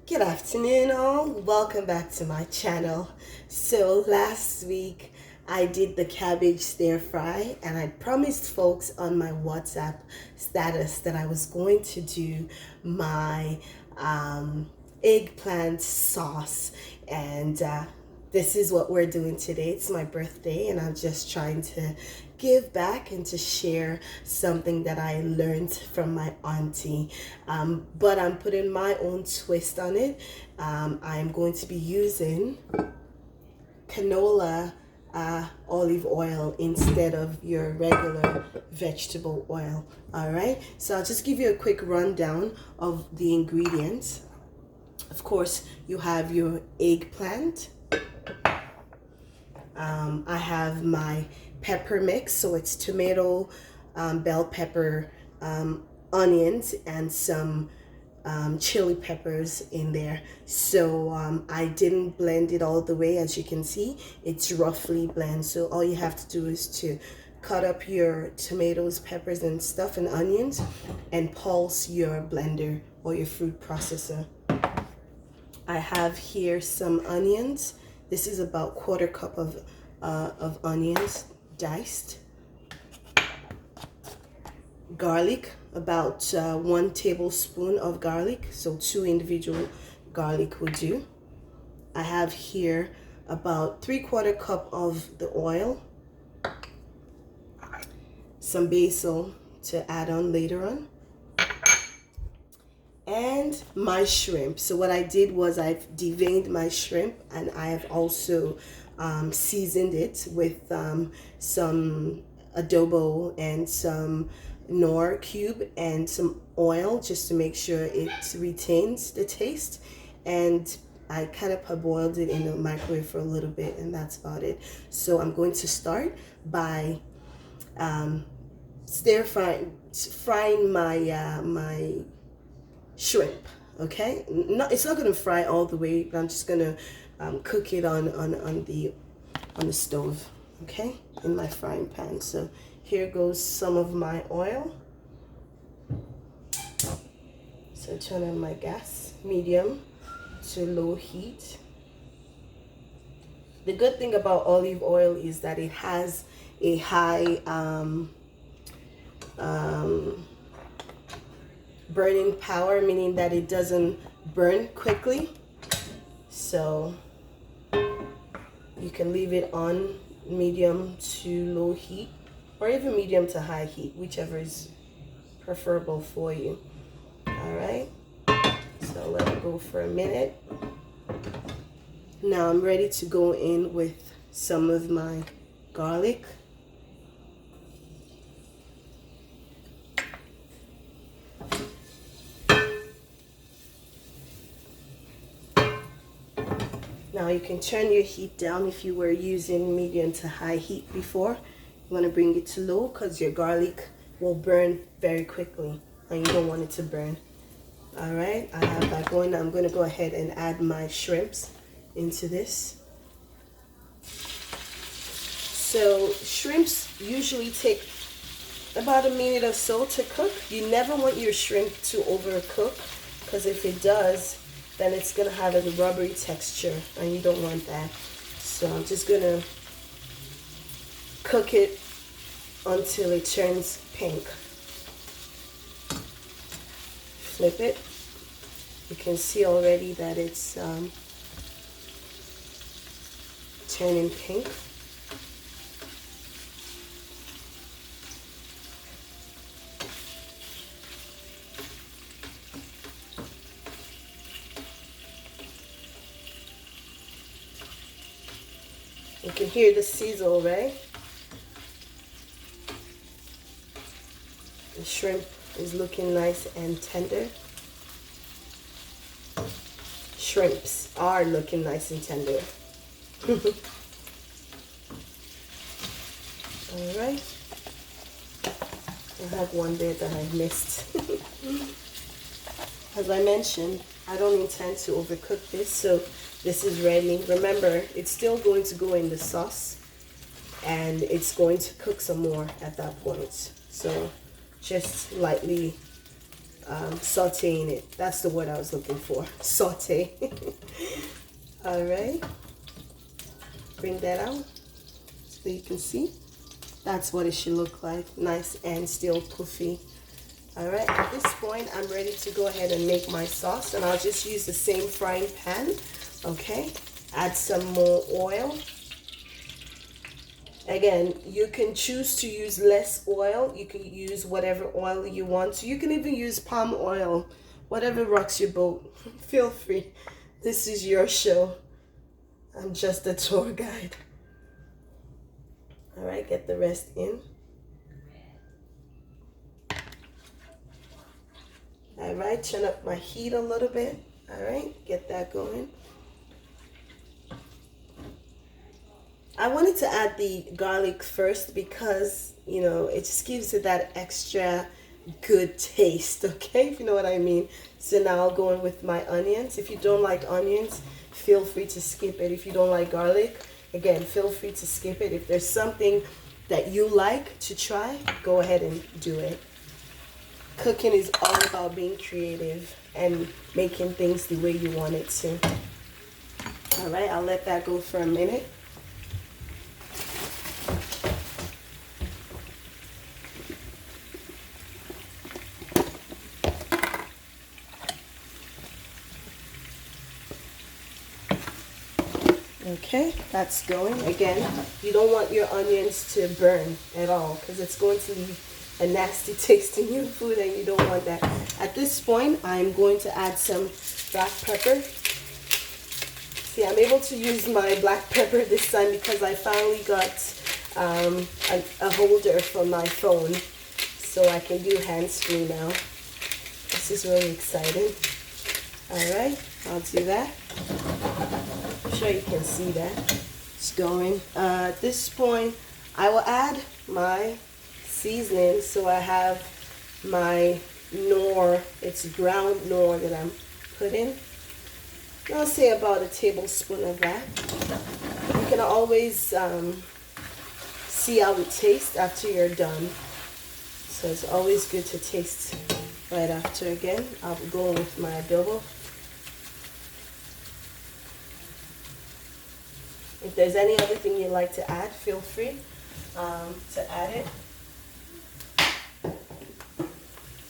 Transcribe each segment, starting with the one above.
Good afternoon all, welcome back to my channel. So last week I did the cabbage stir fry and I promised folks on my WhatsApp status that I was going to do my eggplant sauce, and this is what we're doing today. It's my birthday and I'm just trying to give back and to share something that I learned from my auntie, but I'm putting my own twist on it. I'm going to be using canola olive oil instead of your regular vegetable oil. All right, so I'll just give you a quick rundown of the ingredients. Of course, you have your eggplant. I have my pepper mix, so it's tomato, bell pepper, onions, and some chili peppers in there. So I didn't blend it all the way. As you can see, it's roughly blend. So all you have to do is to cut up your tomatoes, peppers, and stuff, and onions, and pulse your blender or your food processor. I have here some onions. This is about 1/4 cup of onions diced. Garlic, about 1 tablespoon of garlic, so 2 individual garlic will do. I have here about 3/4 cup of the oil, some basil to add on later on, and my shrimp. So what I did was I've deveined my shrimp, and I have also seasoned it with some adobo and some Knorr cube and some oil, just to make sure it retains the taste. And I kind of parboiled it in the microwave for a little bit, and that's about it. So I'm going to start by frying my shrimp. Okay, it's not gonna fry all the way, but I'm just gonna cook it on the stove, okay, in my frying pan. So here goes some of my oil. So turn on my gas, medium to low heat. The good thing about olive oil is that it has a high burning power, meaning that it doesn't burn quickly. So you can leave it on medium to low heat, or even medium to high heat, whichever is preferable for you. All right, so let it go for a minute. Now I'm ready to go in with some of my garlic. Now you can turn your heat down if you were using medium to high heat before. You want to bring it to low because your garlic will burn very quickly and you don't want it to burn. All right, I have that going. I'm going to go ahead and add my shrimps into this. So shrimps usually take about a minute or so to cook. You never want your shrimp to overcook, because if it does, then it's gonna have a rubbery texture and you don't want that. So I'm just gonna cook it until it turns pink. Flip it. You can see already that it's turning pink. You can hear the sizzle, right? The shrimp is looking nice and tender. Shrimps are looking nice and tender. All right. I have one there that I missed. As I mentioned, I don't intend to overcook this, so this is ready. Remember, it's still going to go in the sauce and it's going to cook some more at that point. So just lightly sauteing it. That's the word I was looking for. Saute. All right. Bring that out so you can see. That's what it should look like. Nice and still puffy. All right, at this point, I'm ready to go ahead and make my sauce, and I'll just use the same frying pan, okay? Add some more oil. Again, you can choose to use less oil. You can use whatever oil you want. So you can even use palm oil, whatever rocks your boat. Feel free. This is your show. I'm just a tour guide. All right, get the rest in. All right, turn up my heat a little bit. All right, get that going. I wanted to add the garlic first because, you know, it just gives it that extra good taste, okay? If you know what I mean. So now I'll go in with my onions. If you don't like onions, feel free to skip it. If you don't like garlic, again, feel free to skip it. If there's something that you like to try, go ahead and do it. Cooking is all about being creative and making things the way you want it to. All right, I'll let that go for a minute. Okay, that's going. Again, you don't want your onions to burn at all because it's going to leave a nasty taste in your food and you don't want that. At this point, I'm going to add some black pepper. See, I'm able to use my black pepper this time because I finally got a holder for my phone, so I can do hands-free now. This is really exciting. All right, I'll do that. I'm sure you can see that. It's going. At this point, I will add my seasoning. So I have my Knorr. It's ground Knorr that I'm putting. I'll say about a tablespoon of that. You can always see how it tastes after you're done. So it's always good to taste right after. Again, I'll go with my adobo. If there's any other thing you'd like to add, feel free to add it.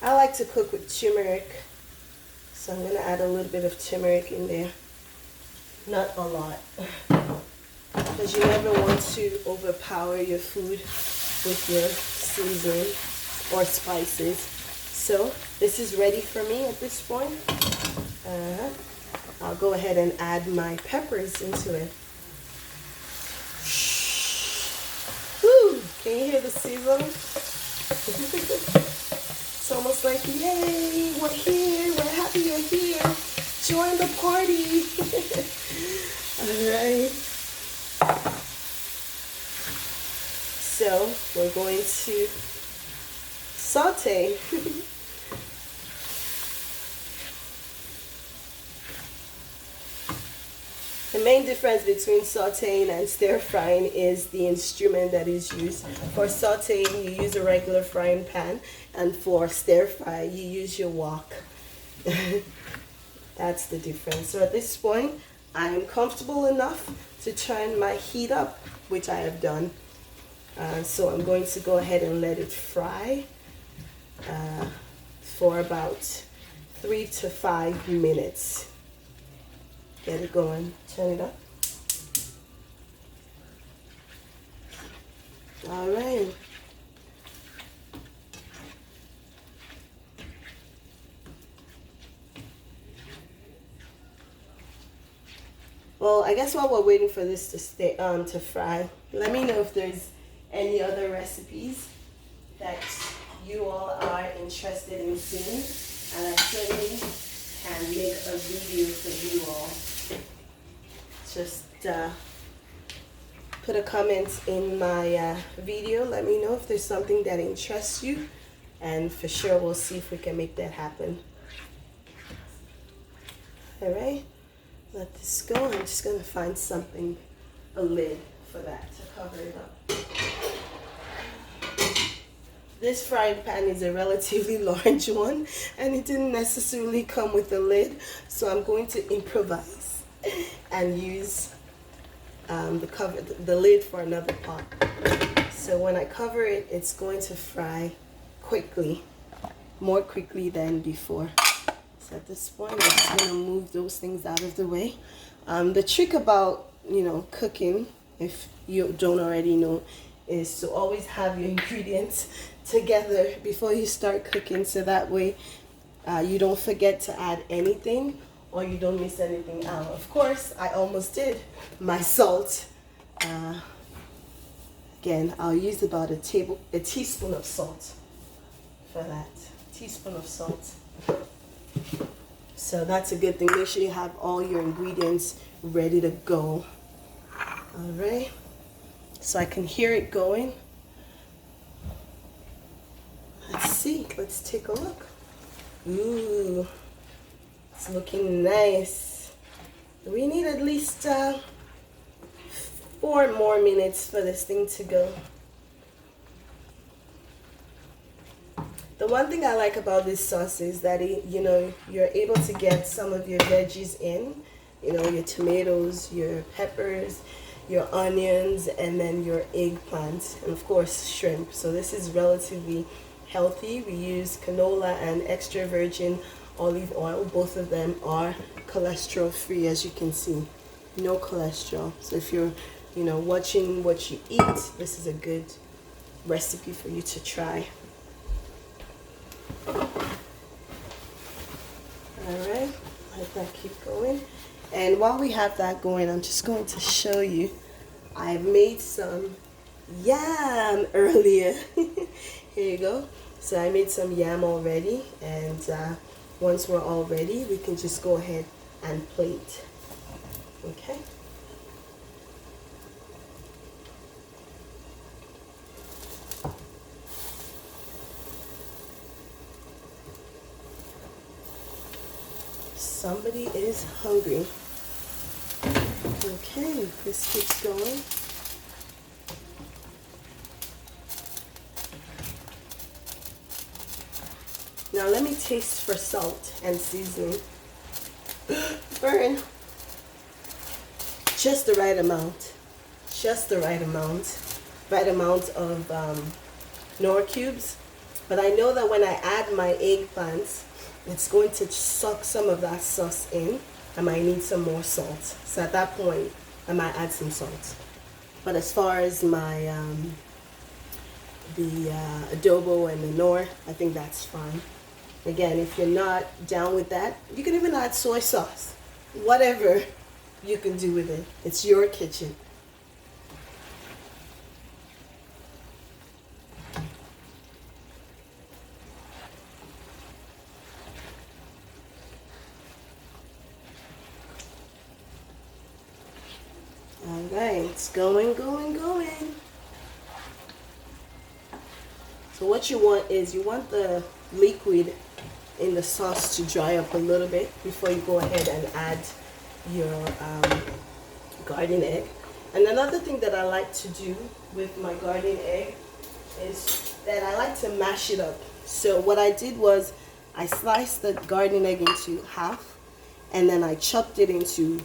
I like to cook with turmeric, so I'm going to add a little bit of turmeric in there. Not a lot, because you never want to overpower your food with your seasoning or spices. So this is ready for me at this point. I'll go ahead and add my peppers into it. Woo! Can you hear the sizzle? It's almost like, yay, we're here, we're happy you're here. Join the party. All right. So we're going to saute. The main difference between sauteing and stir frying is the instrument that is used. For sauteing, you use a regular frying pan, and for stir fry, you use your wok. That's the difference. So at this point, I am comfortable enough to turn my heat up, which I have done. So I'm going to go ahead and let it fry for about 3 to 5 minutes. Get it going. Turn it up. All right. Well, I guess while we're waiting for this to fry, let me know if there's any other recipes that you all are interested in seeing, and I certainly can make a video for you all. Just put a comment in my video. Let me know if there's something that interests you, and for sure we'll see if we can make that happen. All right, let this go. I'm just going to find something, a lid for that to cover it up. This frying pan is a relatively large one and it didn't necessarily come with a lid, so I'm going to improvise and use the lid for another pot. So when I cover it, it's going to fry quickly, more quickly than before. So at this point, I'm just going to move those things out of the way. The trick about, cooking, if you don't already know, is to always have your ingredients together before you start cooking, so that way you don't forget to add anything or you don't miss anything out. Of course, I almost did my salt. Again, I'll use about a teaspoon of salt for that. Teaspoon of salt. So that's a good thing. Make sure you have all your ingredients ready to go. All right. So I can hear it going. Let's see. Let's take a look. Ooh, it's looking nice. We need at least 4 more minutes for this thing to go. The one thing I like about this sauce is that you're able to get some of your veggies in, your tomatoes, your peppers, your onions, and then your eggplant, and of course shrimp. So this is relatively healthy. We use canola and extra virgin olive oil. Both of them are cholesterol free, as you can see. No cholesterol. So if you're watching what you eat, this is a good recipe for you to try. Alright, let that keep going. And while we have that going, I'm just going to show you, I've made some yam earlier. Here you go. So I made some yam already, and once we're all ready, we can just go ahead and plate. Okay. Somebody is hungry. Okay, this keeps going. Now let me taste for salt and seasoning. Burn. Just the right amount. Just the right amount. Right amount of Knorr cubes. But I know that when I add my eggplants, it's going to suck some of that sauce in. I might need some more salt. So at that point, I might add some salt. But as far as my the adobo and the Knorr, I think that's fine. Again, if you're not down with that, you can even add soy sauce. Whatever you can do with it. It's your kitchen. Alright, it's going. So what you want is you want the liquid in the sauce to dry up a little bit before you go ahead and add your garden egg. And another thing that I like to do with my garden egg is that I like to mash it up. So what I did was I sliced the garden egg into half, and then I chopped it into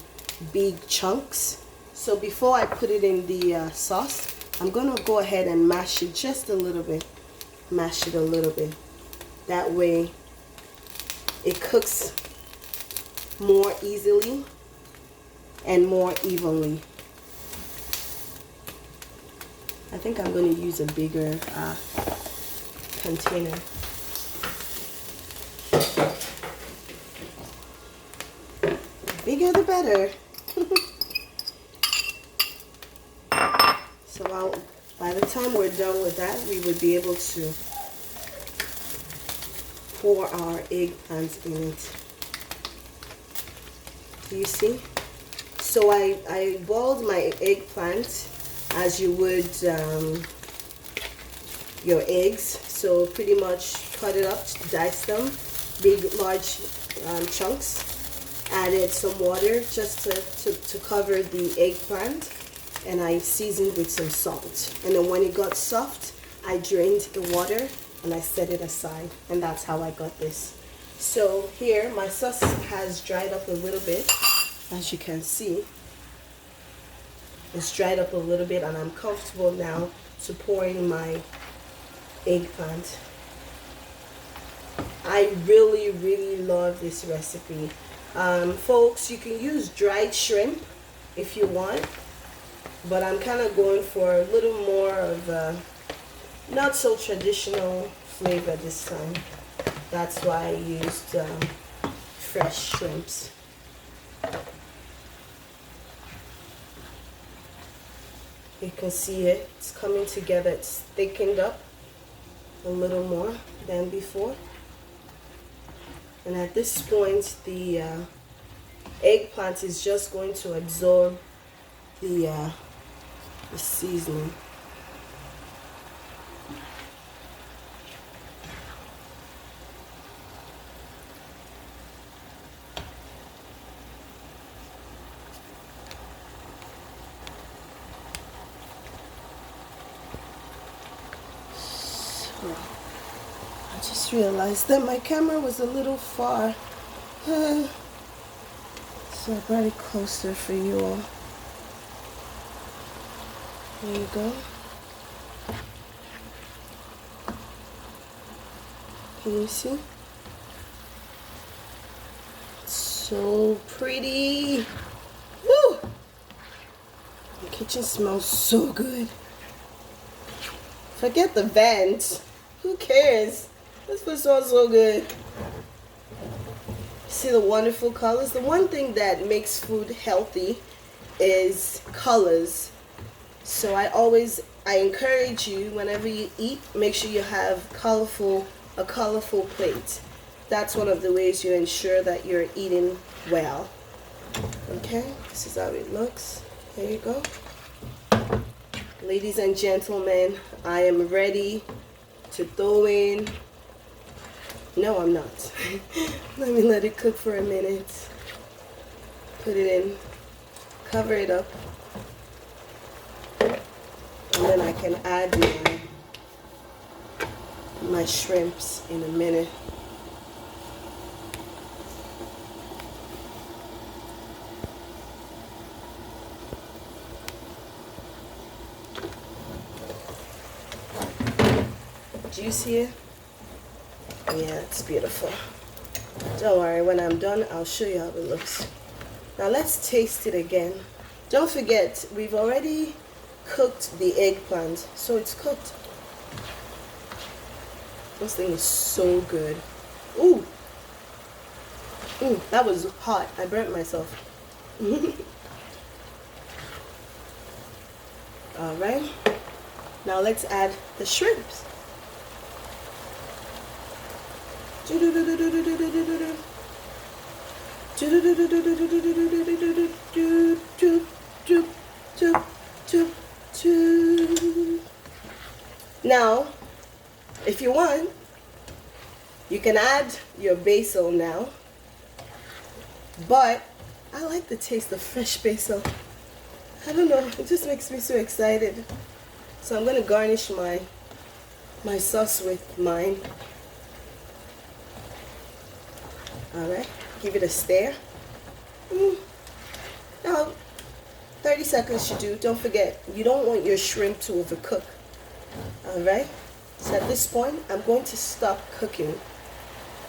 big chunks. So before I put it in the sauce, I'm going to go ahead and mash it just a little bit. Mash it a little bit. That way it cooks more easily and more evenly. I think I'm going to use a bigger container. Bigger the better. So by the time we're done with that, we would be able to pour our eggplants in it. Do you see? So I boiled my eggplant as you would your eggs. So pretty much cut it up, dice them, big large chunks. Added some water just to cover the eggplant, and I seasoned with some salt. And then when it got soft, I drained the water and I set it aside, and that's how I got this. So here my sauce has dried up a little bit, as you can see. It's dried up a little bit, and I'm comfortable now to pour in my eggplant. I really love this recipe. Folks, you can use dried shrimp if you want, but I'm kind of going for a little more of a not so traditional flavor this time. That's why I used fresh shrimps. You can see it, it's coming together. It's thickened up a little more than before. And at this point, the eggplant is just going to absorb the seasoning. I just realized that my camera was a little far, so I brought it closer for you all. There you go. Can you see? It's so pretty. Woo! The kitchen smells so good. Forget the vent. Who cares? This food smells so good. See the wonderful colors? The one thing that makes food healthy is colors. So I encourage you, whenever you eat, make sure you have a colorful plate. That's one of the ways you ensure that you're eating well. Okay, this is how it looks. There you go. Ladies and gentlemen, I am ready to throw in. No, I'm not. Let me let it cook for a minute. Put it in, cover it up, and then I can add my shrimps in a minute. Do you see it? Yeah, it's beautiful. Don't worry, when I'm done, I'll show you how it looks. Now let's taste it again. Don't forget, we've already cooked the eggplant, so it's cooked. This thing is so good. Ooh. Ooh, that was hot. I burnt myself. All right. Now let's add the shrimps. Now, if you want, you can add your basil now, but I like the taste of fresh basil. I don't know, it just makes me so excited. So I'm going to garnish my sauce with mine. Alright, give it a stir. Now, 30 seconds should do. Don't forget, you don't want your shrimp to overcook. Alright, so at this point, I'm going to stop cooking.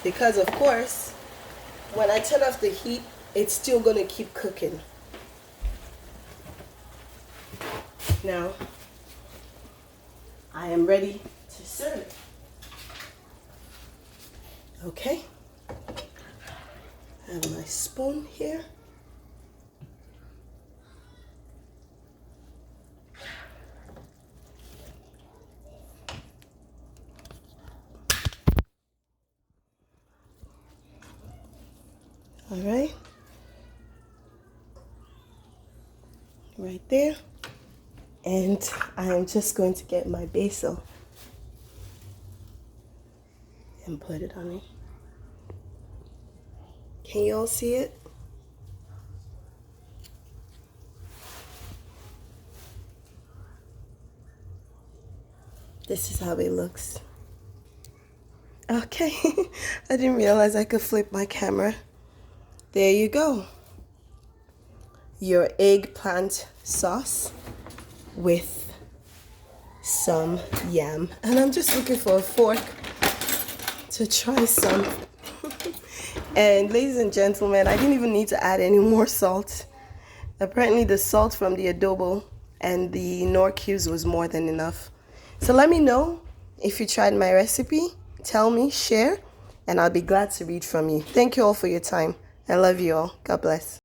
Because, of course, when I turn off the heat, it's still going to keep cooking. Now, I am ready to serve. Okay. I have my spoon here. All right. Right there. And I am just going to get my basil and put it on it. Can you all see it? This is how it looks. Okay, I didn't realize I could flip my camera. There you go. Your eggplant sauce with some yam. And I'm just looking for a fork to try some. And ladies and gentlemen, I didn't even need to add any more salt. Apparently the salt from the adobo and the Knorr cubes was more than enough. So let me know if you tried my recipe. Tell me, share, and I'll be glad to read from you. Thank you all for your time. I love you all. God bless.